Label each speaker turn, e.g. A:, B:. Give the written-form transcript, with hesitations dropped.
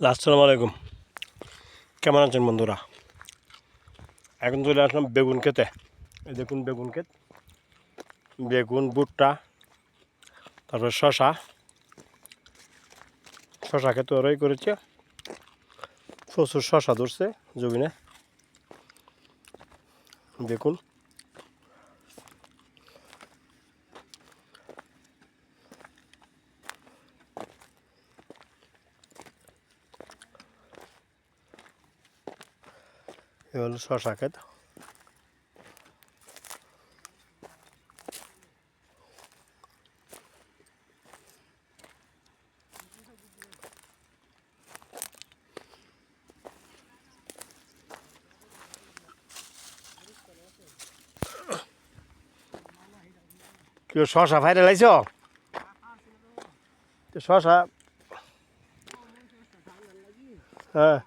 A: আসসালামু আলাইকুম। কেমন আছেন বন্ধুরা? এখন চলে আসলাম বেগুন খেতে। এই দেখুন বেগুন ক্ষেত, বেগুন, ভুট্টা, তারপর শশা। শশা খেতে ওরাই করেছে, প্রচুর শশা ধরছে জমিনে। দেখুন এ হলো শশা ক্ষেত। কেউ শশা ফাইরে লাইছ? শশা, হ্যাঁ,